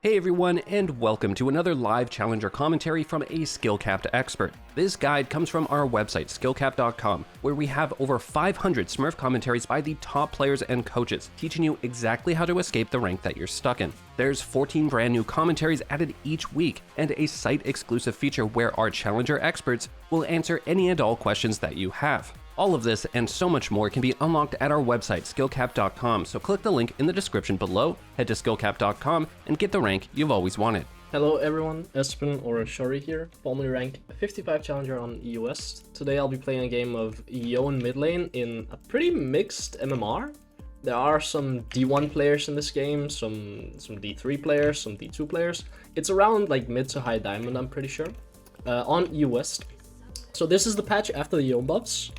Hey everyone, and welcome to another live challenger commentary from a SkillCapped expert. This guide comes from our website, SkillCapped.com, where we have over 500 Smurf commentaries by the top players and coaches, teaching you exactly how to escape the rank that you're stuck in. There's 14 brand new commentaries added each week, and a site-exclusive feature where our challenger experts will answer any and all questions that you have. All of this and so much more can be unlocked at our website, SkillCapped.com, so click the link in the description below, head to SkillCapped.com, and get the rank you've always wanted. Hello everyone, Espen or Shori here, formerly ranked 55 challenger on EUS. Today I'll be playing a game of Yone mid lane in a pretty mixed MMR. There are some D1 players in this game, some D3 players, some D2 players. It's around like mid to high diamond, I'm pretty sure, on EUS. So this is the patch after the Yone buffs.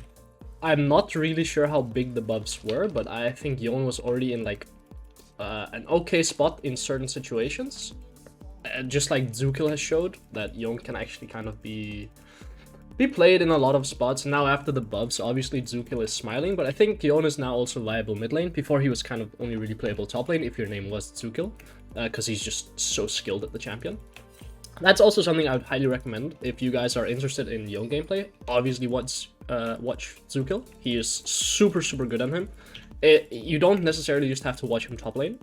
I'm not really sure how big the buffs were, but I think Yone was already in like an okay spot in certain situations. Just like Zukil has showed, that Yone can actually kind of be played in a lot of spots. Now after the buffs, obviously Zukil is smiling, but I think Yone is now also viable mid lane. Before he was kind of only really playable top lane if your name was Zukil, because he's just so skilled at the champion. That's also something I would highly recommend if you guys are interested in Yone gameplay. Obviously watch Zukil. He is super good on him. You don't necessarily just have to watch him top lane.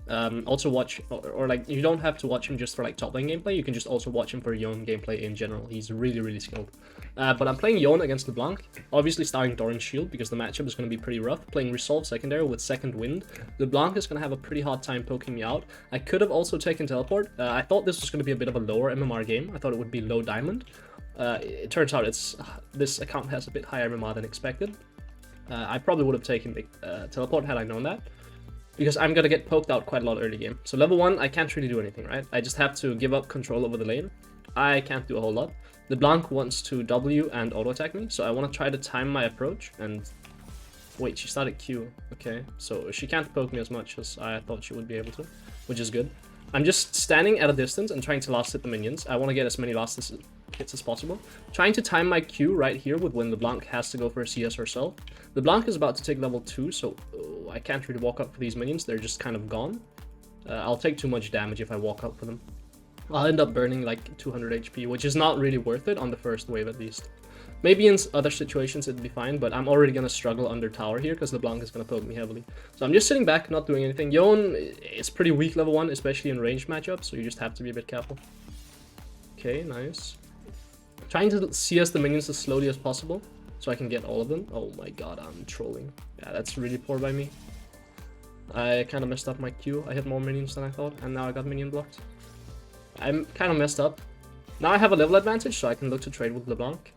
Also watch, or like, you don't have to watch him just for like top lane gameplay. You can just also watch him for Yone gameplay in general. He's really skilled. But I'm playing Yone against LeBlanc, obviously starting Doran's Shield because the matchup is going to be pretty rough. Playing Resolve secondary with second wind. LeBlanc is going to have a pretty hard time poking me out. I could have also taken teleport. I thought this was going to be a bit of a lower MMR game. I thought it would be low diamond. It turns out this account has a bit higher MMR than expected. I probably would have taken the teleport had I known that, because I'm gonna get poked out quite a lot early game. So level 1, I can't really do anything, right? I just have to give up control over the lane. I can't do a whole lot. LeBlanc wants to W and auto attack me, so I want to try to time my approach and... Wait, she started Q. Okay, so she can't poke me as much as I thought she would be able to, which is good. I'm just standing at a distance and trying to last hit the minions. I want to get as many last hits as possible. Trying to time my Q right here with when LeBlanc has to go for a CS herself. LeBlanc is about to take level 2, so I can't really walk up for these minions. They're just kind of gone. I'll take too much damage if I walk up for them. I'll end up burning like 200 HP, which is not really worth it on the first wave at least. Maybe in other situations it'd be fine, but I'm already going to struggle under tower here because LeBlanc is going to poke me heavily. So I'm just sitting back, not doing anything. Yone is pretty weak level 1, especially in ranged matchups, so you just have to be a bit careful. Okay, nice. Trying to CS the minions as slowly as possible so I can get all of them. Oh my god, I'm trolling. Yeah, that's really poor by me. I kind of messed up my Q. I hit more minions than I thought, and now I got minion blocked. I'm kind of messed up. Now I have a level advantage, so I can look to trade with LeBlanc.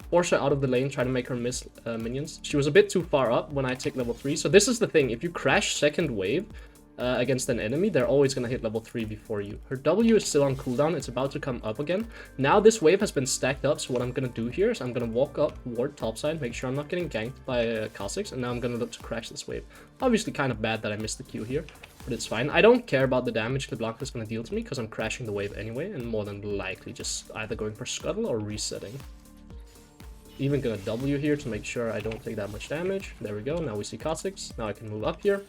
Force her out of the lane, try to make her miss minions. She was a bit too far up when I take level 3. So this is the thing, if you crash second wave against an enemy, they're always going to hit level 3 before you. Her W is still on cooldown, it's about to come up again. Now this wave has been stacked up, so what I'm going to do here is I'm going to walk up, ward topside, make sure I'm not getting ganked by Kha'Zix, and now I'm going to look to crash this wave. Obviously kind of bad that I missed the Q here, but it's fine. I don't care about the damage LeBlanc is going to deal to me, because I'm crashing the wave anyway, and more than likely just either going for scuttle or resetting. Even gonna W here to make sure I don't take that much damage. There we go, now we see Kha'Zix. Now I can move up here.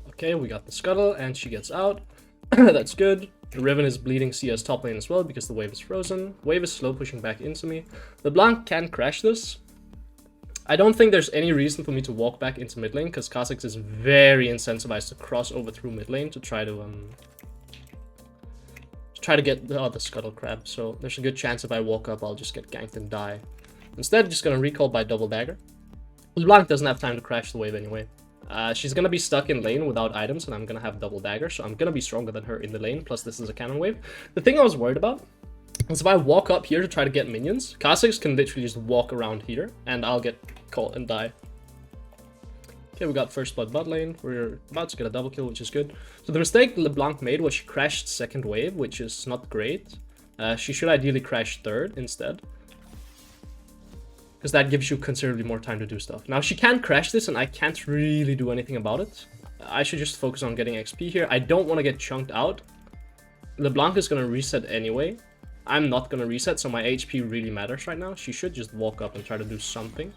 Okay, we got the scuttle and she gets out. That's good. The Riven is bleeding CS top lane as well because the wave is frozen. Wave is slow pushing back into me. LeBlanc can crash this. I don't think there's any reason for me to walk back into mid lane because Kha'Zix is very incentivized to cross over through mid lane to try to get the scuttle crab, so there's a good chance if I walk up I'll just get ganked and die. Instead, just gonna recall by double dagger. LeBlanc doesn't have time to crash the wave anyway. She's gonna be stuck in lane without items and I'm gonna have double dagger, so I'm gonna be stronger than her in the lane, plus this is a cannon wave. The thing I was worried about is if I walk up here to try to get minions, Kha'Zix can literally just walk around here and I'll get caught and die. Okay, we got first blood bot lane. We're about to get a double kill, which is good. So the mistake LeBlanc made was she crashed second wave, which is not great. She should ideally crash third instead, because that gives you considerably more time to do stuff. Now she can crash this and I can't really do anything about it. I should just focus on getting XP here. I don't want to get chunked out. LeBlanc is going to reset anyway. I'm not going to reset, so my HP really matters right now. She should just walk up and try to do something.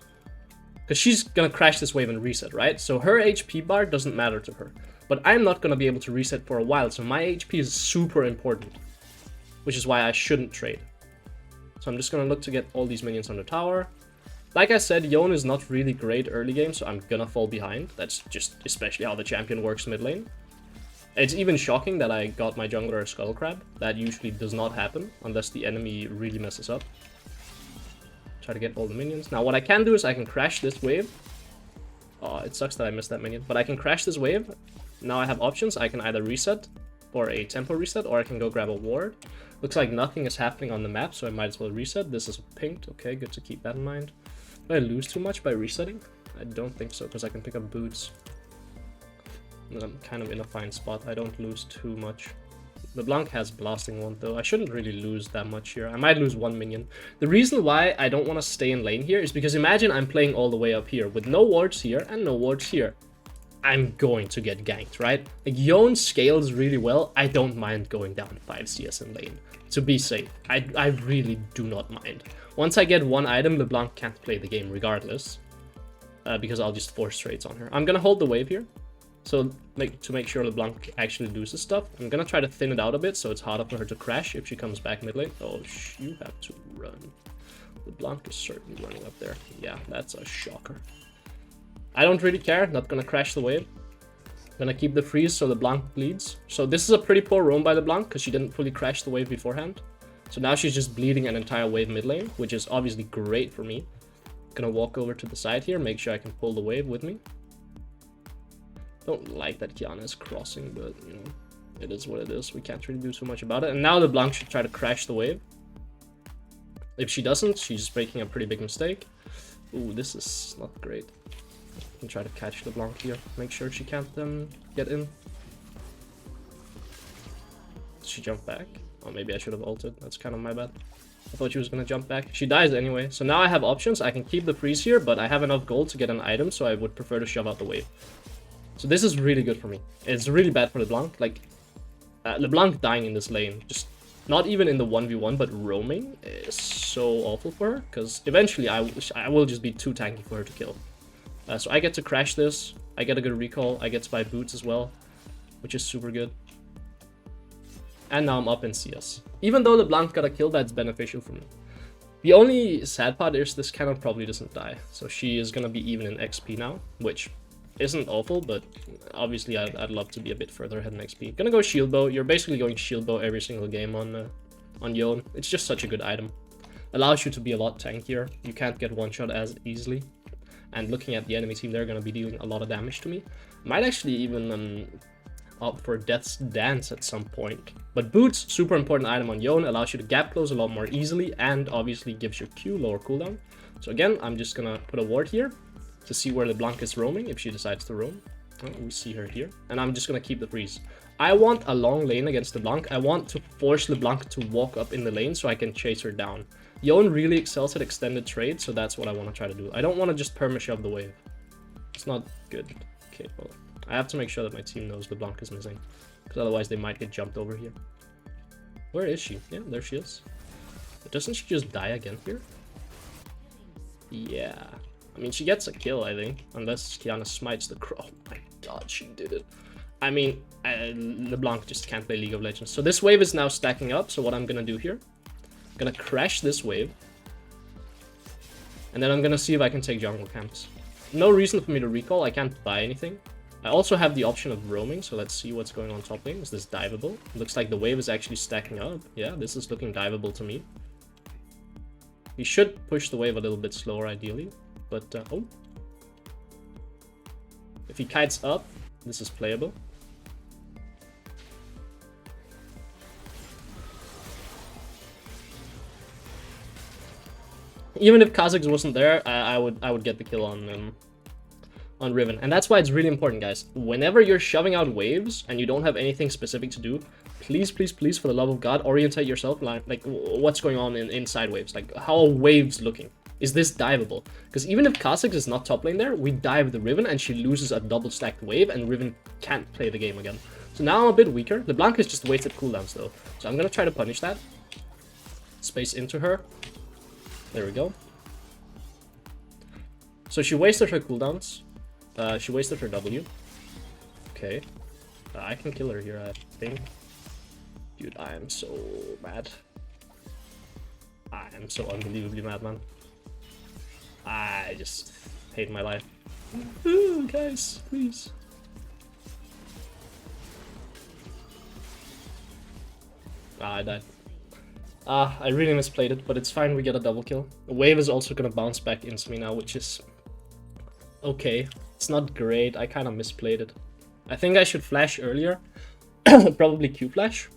Because she's gonna crash this wave and reset, right? So her HP bar doesn't matter to her. But I'm not gonna be able to reset for a while, so my HP is super important. Which is why I shouldn't trade. So I'm just gonna look to get all these minions on the tower. Like I said, Yone is not really great early game, so I'm gonna fall behind. That's just especially how the champion works mid lane. It's even shocking that I got my jungler a SkillCapped. That usually does not happen unless the enemy really messes up. Try to get all the minions. Now what I can do is I can crash this wave. Oh, it sucks that I missed that minion. But I can crash this wave. Now I have options. I can either reset or a tempo reset, or I can go grab a ward. Looks like nothing is happening on the map, so I might as well reset. This is pinked. Okay, good to keep that in mind. Do I lose too much by resetting? I don't think so, because I can pick up boots. And I'm kind of in a fine spot. I don't lose too much. LeBlanc has blasting one though. I shouldn't really lose that much here. I might lose one minion. The reason why I don't want to stay in lane here is because imagine I'm playing all the way up here with no wards here and no wards here. I'm going to get ganked, right? Like, Yone scales really well. I don't mind going down 5 CS in lane to be safe. I really do not mind. Once I get one item, LeBlanc can't play the game regardless, because I'll just force trades on her. I'm gonna hold the wave here. So, to make sure LeBlanc actually loses stuff, I'm gonna try to thin it out a bit so it's harder for her to crash if she comes back mid lane. Oh, you have to run. LeBlanc is certainly running up there. Yeah, that's a shocker. I don't really care, not gonna crash the wave. Gonna keep the freeze so LeBlanc bleeds. So this is a pretty poor roam by LeBlanc because she didn't fully crash the wave beforehand. So now she's just bleeding an entire wave mid lane, which is obviously great for me. Gonna walk over to the side here, make sure I can pull the wave with me. Don't like that Kiana is crossing, but you know, it is what it is. We can't really do too much about it. And now LeBlanc should try to crash the wave. If she doesn't, she's making a pretty big mistake. Ooh, this is not great. I can try to catch LeBlanc here. Make sure she can't get in. Did she jump back? Oh, maybe I should have ulted. That's kind of my bad. I thought she was gonna jump back. She dies anyway. So now I have options. I can keep the freeze here, but I have enough gold to get an item, so I would prefer to shove out the wave. So this is really good for me. It's really bad for LeBlanc. Like, LeBlanc dying in this lane, just not even in the 1v1, but roaming is so awful for her, because eventually I will just be too tanky for her to kill. So I get to crash this, I get a good recall, I get to buy boots as well, which is super good. And now I'm up in CS. Even though LeBlanc got a kill, that's beneficial for me. The only sad part is this cannon probably doesn't die, so she is gonna be even in XP now, which isn't awful, but obviously I'd love to be a bit further ahead in XP. Gonna go shield bow. You're basically going shield bow every single game on Yone. It's just such a good item. Allows you to be a lot tankier. You can't get one shot as easily. And looking at the enemy team, they're gonna be dealing a lot of damage to me. Might actually even opt for Death's Dance at some point. But boots, super important item on Yone. Allows you to gap close a lot more easily, and obviously gives your Q lower cooldown. So again, I'm just gonna put a ward here to see where LeBlanc is roaming, if she decides to roam. Oh, we see her here. And I'm just gonna keep the freeze. I want a long lane against LeBlanc. I want to force LeBlanc to walk up in the lane so I can chase her down. Yone really excels at extended trade, so that's what I want to try to do. I don't want to just perma-shove the wave. It's not good. Okay, well, I have to make sure that my team knows LeBlanc is missing, because otherwise they might get jumped over here. Where is she? Yeah, there she is. But doesn't she just die again here? Yeah. I mean, she gets a kill, I think, unless Kiana smites the crow. Oh my god, she did it. I mean, LeBlanc just can't play League of Legends. So this wave is now stacking up, so what I'm gonna do here, I'm gonna crash this wave, and then I'm gonna see if I can take jungle camps. No reason for me to recall, I can't buy anything. I also have the option of roaming, so let's see what's going on top lane. Is this diveable? Looks like the wave is actually stacking up. Yeah, this is looking diveable to me. We should push the wave a little bit slower, ideally. But, oh. If he kites up, this is playable. Even if Kha'Zix wasn't there, I would get the kill on Riven. And that's why it's really important, guys. Whenever you're shoving out waves and you don't have anything specific to do, please, please, please, for the love of God, orientate yourself like what's going on inside waves. Like, how are waves looking? Is this diveable? Because even if Kha'Zix is not top lane there, we dive the Riven and she loses a double stacked wave and Riven can't play the game again. So now I'm a bit weaker. LeBlanc has just wasted cooldowns though. So I'm gonna try to punish that. Space into her. There we go. So she wasted her cooldowns. She wasted her W. Okay. I can kill her here, I think. Dude, I am so mad. I am so unbelievably mad, man. I just hate my life. Ooh, guys, please. I died. I really misplayed it, but it's fine, we get a double kill. The wave is also gonna bounce back into me now, which is okay. It's not great, I kind of misplayed it. I think I should flash earlier. Probably Q flash.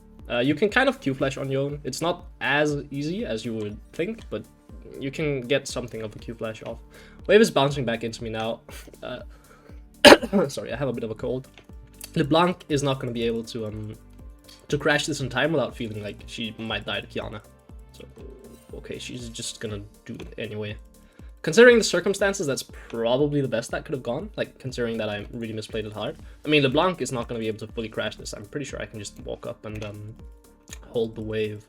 You can kind of Q flash on Yone. It's not as easy as you would think, but you can get something of a Q flash off. Wave is bouncing back into me now. Sorry, I have a bit of a cold. LeBlanc is not going to be able to crash this in time without feeling like she might die to Kiana. So, okay, she's just gonna do it anyway. Considering the circumstances, that's probably the best that could have gone, like, considering that I really misplayed it hard. I mean, LeBlanc is not going to be able to fully crash this. I'm pretty sure I can just walk up and hold the wave.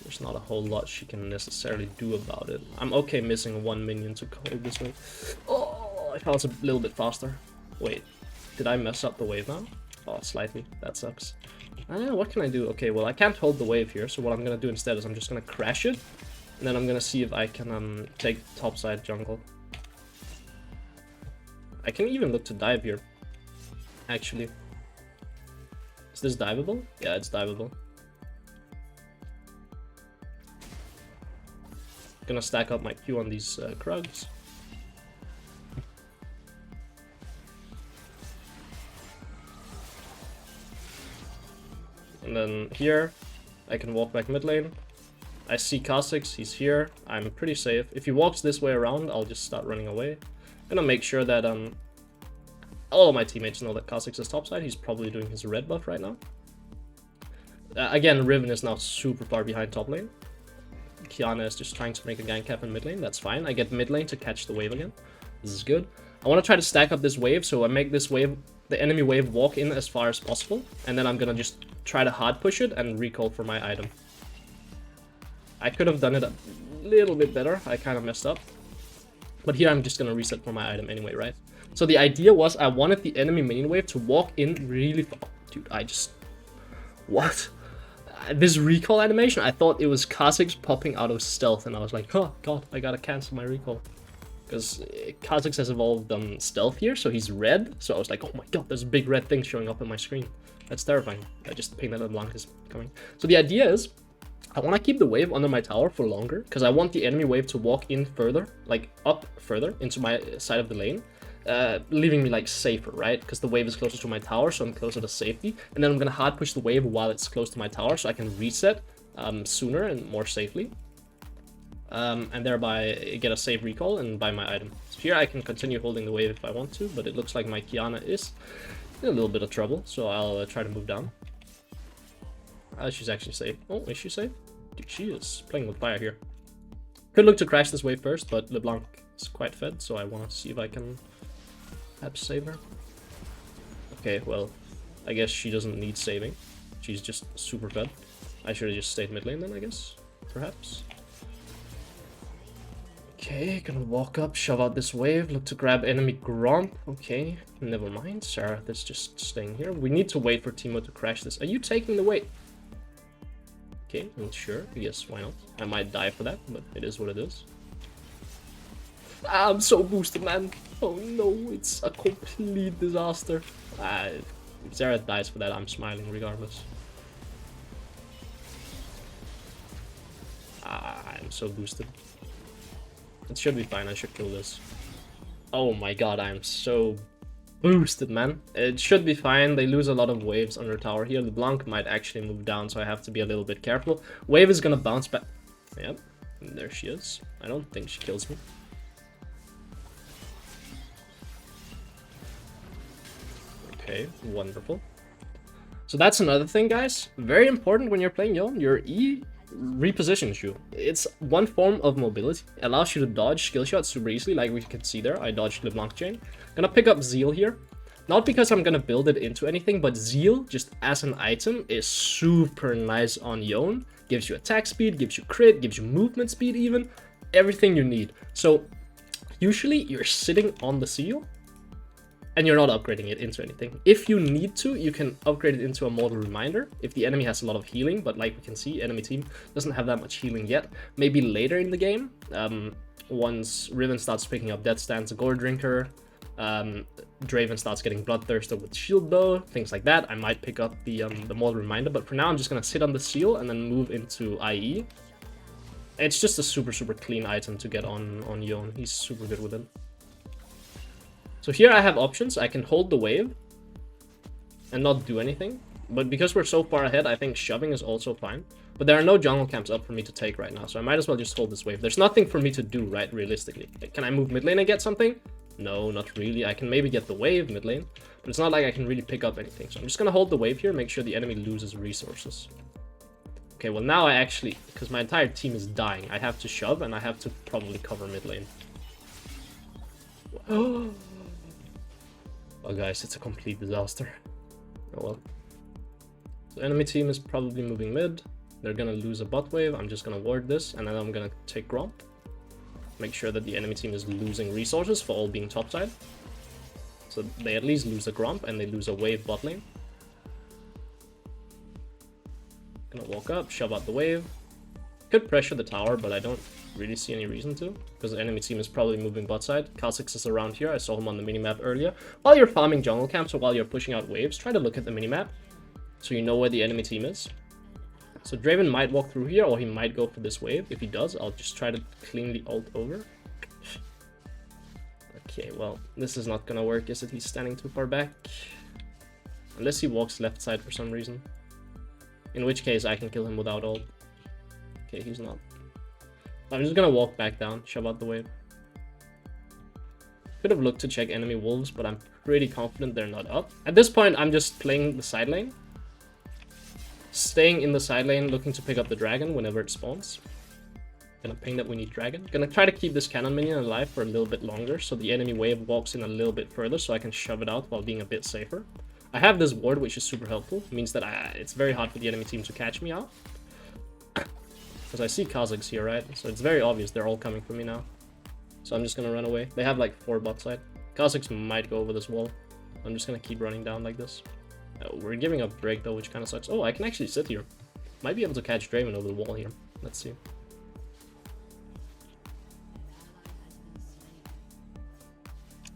There's not a whole lot she can necessarily do about it. I'm okay missing one minion to hold this wave. Oh, I thought it's a little bit faster. Wait, did I mess up the wave now? Oh, slightly. That sucks. What can I do? Okay, well, I can't hold the wave here, so what I'm going to do instead is I'm just going to crash it. And then I'm gonna see if I can take topside jungle. I can even look to dive here, actually. Is this diveable? Yeah, it's diveable. Gonna stack up my Q on these Krugs. And then here, I can walk back mid lane. I see Kha'Zix, he's here, I'm pretty safe. If he walks this way around, I'll just start running away. I'm gonna make sure that all of my teammates know that Kha'Zix is topside. He's probably doing his red buff right now. Again, Riven is now super far behind top lane. Kiana is just trying to make a gank cap in mid lane, that's fine. I get mid lane to catch the wave again. This is good. I want to try to stack up this wave, so I make this wave, the enemy wave, walk in as far as possible. And then I'm gonna just try to hard push it and recall for my item. I could have done it a little bit better. I kind of messed up. But here I'm just going to reset for my item anyway, right? So the idea was I wanted the enemy main wave to walk in really far. Dude, I just... What? This recall animation, I thought it was Kha'Zix popping out of stealth. And I was like, oh god, I gotta cancel my recall. Because Kha'Zix has evolved stealth here, so he's red. So I was like, oh my god, there's a big red thing showing up on my screen. That's terrifying. I just pinged that LeBlanc is coming. So the idea is... I want to keep the wave under my tower for longer, because I want the enemy wave to walk in further, like up further into my side of the lane, leaving me like safer, right? Because the wave is closer to my tower, so I'm closer to safety. And then I'm going to hard push the wave while it's close to my tower, so I can reset sooner and more safely. And thereby get a safe recall and buy my item. So here I can continue holding the wave if I want to, but it looks like my Kiana is in a little bit of trouble, so I'll try to move down. She's actually safe. Oh, is she safe? Dude, she is playing with fire here. Could look to crash this wave first, but LeBlanc is quite fed, so I want to see if I can perhaps save her. Okay, well, I guess she doesn't need saving. She's just super fed. I should have just stayed mid lane then, I guess. Perhaps. Okay, gonna walk up, shove out this wave, look to grab enemy Gromp. Okay, never mind. Sarah, that's just staying here. We need to wait for Teemo to crash this. Are you taking the weight? Okay, sure. Yes, why not? I might die for that, but it is what it is. I'm so boosted, man. Oh no, it's a complete disaster. If Sarah dies for that, I'm smiling regardless. I'm so boosted. It should be fine, I should kill this. Oh my god, I am so boosted, man. It should be fine. They lose a lot of waves under tower here. LeBlanc might actually move down, so I have to be a little bit careful. Wave is gonna bounce back. Yep, there she is. I don't think she kills me. Okay, wonderful. So that's another thing, guys. Very important when you're playing Yone. Your E repositions you. It's one form of mobility. It allows you to dodge skill shots super easily, like we can see there. I dodged LeBlanc chain. Gonna pick up Zeal here. Not because I'm gonna build it into anything, but Zeal, just as an item, is super nice on Yone. Gives you attack speed, gives you crit, gives you movement speed even. Everything you need. So usually you're sitting on the seal and you're not upgrading it into anything. If you need to, you can upgrade it into a mortal reminder if the enemy has a lot of healing, but like we can see, enemy team doesn't have that much healing yet. Maybe later in the game, once Riven starts picking up Death Stance, Gore Drinker, Draven starts getting Bloodthirster with Shield Bow, things like that, I might pick up the mortal reminder, but for now I'm just gonna sit on the seal and then move into IE. It's just a super clean item to get on Yone. He's super good with it. So here I have options. I can hold the wave and not do anything. But because we're so far ahead, I think shoving is also fine. But there are no jungle camps up for me to take right now, so I might as well just hold this wave. There's nothing for me to do, right, realistically. Can I move mid lane and get something? No, not really. I can maybe get the wave mid lane, but it's not like I can really pick up anything. So I'm just gonna hold the wave here, make sure the enemy loses resources. Okay, well now I actually, because my entire team is dying, I have to shove and I have to probably cover mid lane. Oh guys, it's a complete disaster. Oh well. So enemy team is probably moving mid. They're gonna lose a bot wave. I'm just gonna ward this and then I'm gonna take Gromp. Make sure that the enemy team is losing resources for all being topside. So they at least lose a Gromp and they lose a wave bot lane. Gonna walk up, shove out the wave. Could pressure the tower, but I don't really see any reason to, because the enemy team is probably moving bot side. Kha'Zix is around here. I saw him on the minimap earlier. While you're farming jungle camps or while you're pushing out waves, try to look at the minimap so you know where the enemy team is. So Draven might walk through here, or he might go for this wave. If he does, I'll just try to cleanly ult over. Okay, well, this is not gonna work, is it? He's standing too far back. Unless he walks left side for some reason. In which case, I can kill him without ult. Okay, he's not. I'm just gonna walk back down, shove out the wave. Could have looked to check enemy wolves, but I'm pretty confident they're not up. At this point, I'm just playing the side lane. Staying in the side lane, looking to pick up the dragon whenever it spawns. Gonna ping that we need dragon. Gonna try to keep this cannon minion alive for a little bit longer, so the enemy wave walks in a little bit further, so I can shove it out while being a bit safer. I have this ward, which is super helpful. It means that it's very hard for the enemy team to catch me out. Because I see Kha'Zix here, right? So it's very obvious they're all coming for me now. So I'm just gonna run away. They have like 4 bot side. Kha'Zix might go over this wall. I'm just gonna keep running down like this. We're giving up break though, which kind of sucks. Oh, I can actually sit here. Might be able to catch Draven over the wall here. Let's see.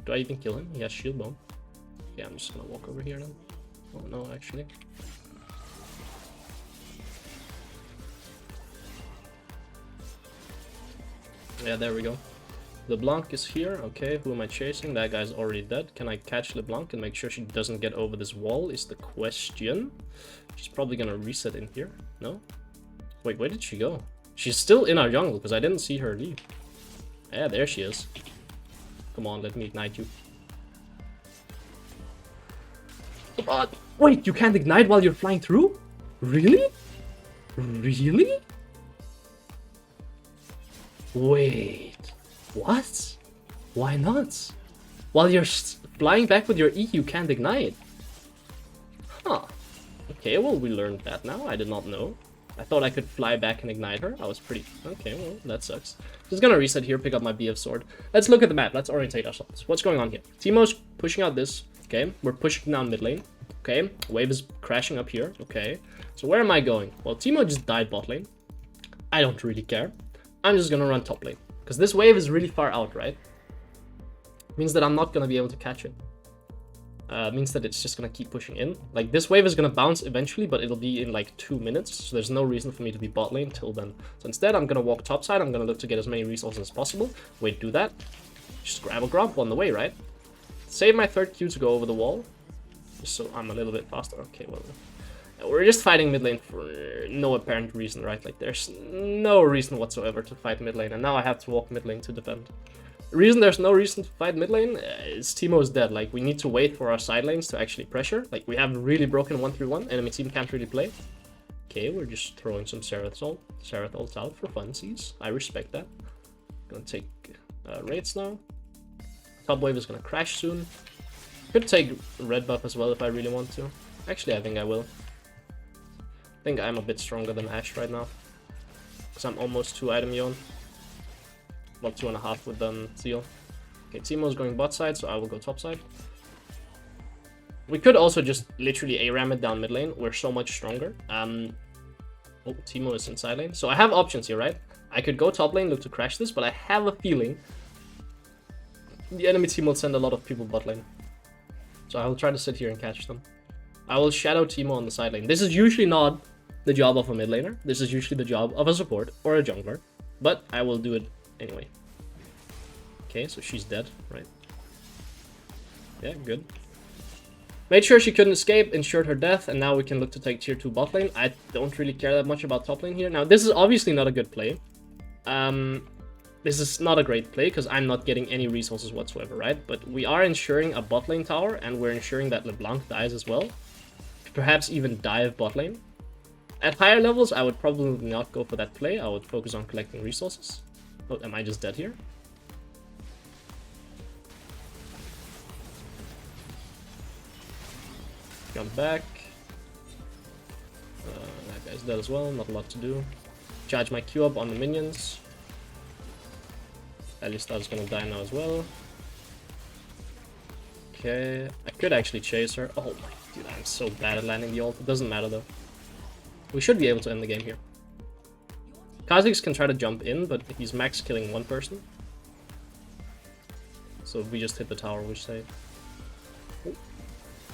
Do I even kill him? He has shield bomb. Yeah, I'm just gonna walk over here then. Oh no, actually. Yeah, there we go. LeBlanc is here. Okay, who am I chasing? That guy's already dead. Can I catch LeBlanc and make sure she doesn't get over this wall is the question. She's probably gonna reset in here. No? Wait, where did she go? She's still in our jungle because I didn't see her leave. Yeah, there she is. Come on, let me ignite you. Come on! Wait, you can't ignite while you're flying through? Really? Really? Wait, what? Why not? While you're flying back with your E, you can't ignite. Huh. Okay, well, we learned that now. I did not know. I thought I could fly back and ignite her. I was pretty... Okay, well, that sucks. Just gonna reset here, pick up my BF sword. Let's look at the map. Let's orientate ourselves. What's going on here? Teemo's pushing out this. Okay, we're pushing down mid lane. Okay, wave is crashing up here. Okay, so where am I going? Well, Teemo just died bot lane. I don't really care. I'm just gonna run top lane. Because this wave is really far out, right? Means that I'm not gonna be able to catch it. Means that it's just gonna keep pushing in. Like, this wave is gonna bounce eventually, but it'll be in like 2 minutes. So there's no reason for me to be bot lane till then. So instead, I'm gonna walk top side. I'm gonna look to get as many resources as possible. Wait, do that. Just grab a Gromp on the way, right? Save my third Q to go over the wall. Just so I'm a little bit faster. Okay, well... We're just fighting mid lane for no apparent reason, right? Like, there's no reason whatsoever to fight mid lane, and now I have to walk mid lane to defend. The reason there's no reason to fight mid lane is Teemo is dead. Like, we need to wait for our side lanes to actually pressure. Like, we have really broken 1-3-1. Enemy team can't really play. Okay, we're just throwing some Serath ult out for funsies. I respect that. Gonna take raids now. Top wave is gonna crash soon. Could take red buff as well if I really want to. Actually, I think I will. I think I'm a bit stronger than Ashe right now. Because I'm almost 2 item Yone. Well, 2.5 with Seal. Okay, Teemo's going bot side, so I will go top side. We could also just literally ARAM it down mid lane. We're so much stronger. Oh, Teemo is in side lane. So I have options here, right? I could go top lane, look to crash this, but I have a feeling the enemy team will send a lot of people bot lane. So I will try to sit here and catch them. I will shadow Teemo on the side lane. This is usually not the job of a mid laner. This is usually the job of a support or a jungler. But I will do it anyway. Okay, so she's dead, right? Yeah, good. Made sure she couldn't escape, ensured her death, and now we can look to take tier 2 bot lane. I don't really care that much about top lane here. Now, this is obviously not a good play. This is not a great play, because I'm not getting any resources whatsoever, right? But we are ensuring a bot lane tower, and we're ensuring that LeBlanc dies as well. Perhaps even dive bot lane. At higher levels, I would probably not go for that play. I would focus on collecting resources. Oh, am I just dead here? Jump back. That guy's dead as well, not a lot to do. Charge my Q up on the minions. Alistar's gonna die now as well. Okay, I could actually chase her. Oh my, dude, I'm so bad at landing the ult. It doesn't matter though. We should be able to end the game here. Kha'Zix can try to jump in, but he's max killing one person. So if we just hit the tower, we save.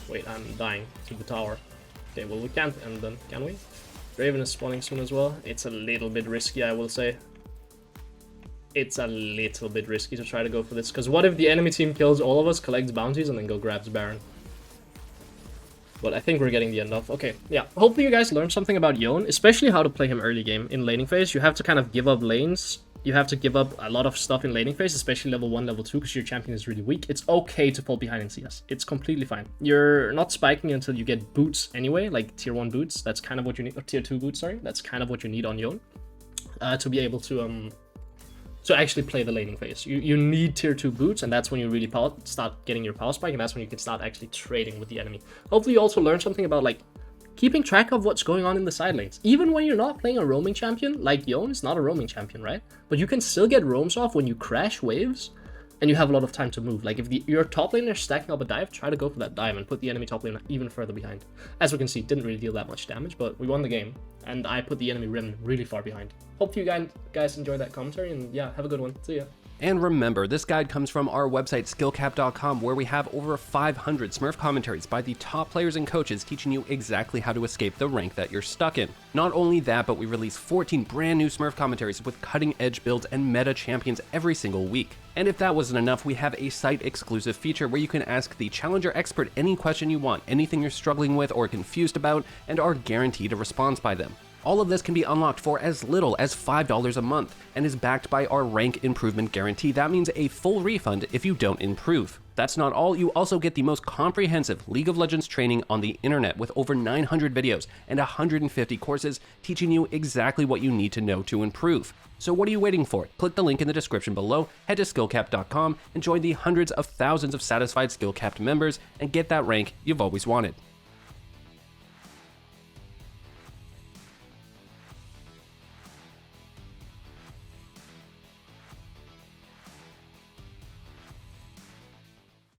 Wait, I'm dying to the tower. Okay, well, we can't end them, can we? Draven is spawning soon as well. It's a little bit risky, I will say. It's a little bit risky to try to go for this, because what if the enemy team kills all of us, collects bounties, and then go grabs Baron? But I think we're getting the end off. Okay, yeah. Hopefully you guys learned something about Yone, especially how to play him early game in laning phase. You have to kind of give up lanes. You have to give up a lot of stuff in laning phase, especially level 1, level 2, because your champion is really weak. It's okay to fall behind in CS. It's completely fine. You're not spiking until you get boots anyway, like tier 1 boots. That's kind of what you need, or tier 2 boots, sorry. That's kind of what you need on Yone to be able to actually play the laning phase. You need tier 2 boots, and that's when you really start getting your power spike, and that's when you can start actually trading with the enemy. Hopefully you also learn something about, like, keeping track of what's going on in the side lanes. Even when you're not playing a roaming champion, like Yone is not a roaming champion, right? But you can still get roams off when you crash waves, and you have a lot of time to move. Like, if your top laner is stacking up a dive, try to go for that dive and put the enemy top laner even further behind. As we can see, didn't really deal that much damage, but we won the game, and I put the enemy Rim really far behind. Hope you guys enjoyed that commentary, and yeah, have a good one. See ya. And remember, this guide comes from our website, SkillCapped.com, where we have over 500 Smurf commentaries by the top players and coaches teaching you exactly how to escape the rank that you're stuck in. Not only that, but we release 14 brand new Smurf commentaries with cutting-edge builds and meta champions every single week. And if that wasn't enough, we have a site-exclusive feature where you can ask the Challenger expert any question you want, anything you're struggling with or confused about, and are guaranteed a response by them. All of this can be unlocked for as little as $5 a month and is backed by our rank improvement guarantee. That means a full refund if you don't improve. That's not all, you also get the most comprehensive League of Legends training on the internet with over 900 videos and 150 courses teaching you exactly what you need to know to improve. So what are you waiting for? Click the link in the description below, head to SkillCapped.com and join the hundreds of thousands of satisfied SkillCapped members and get that rank you've always wanted.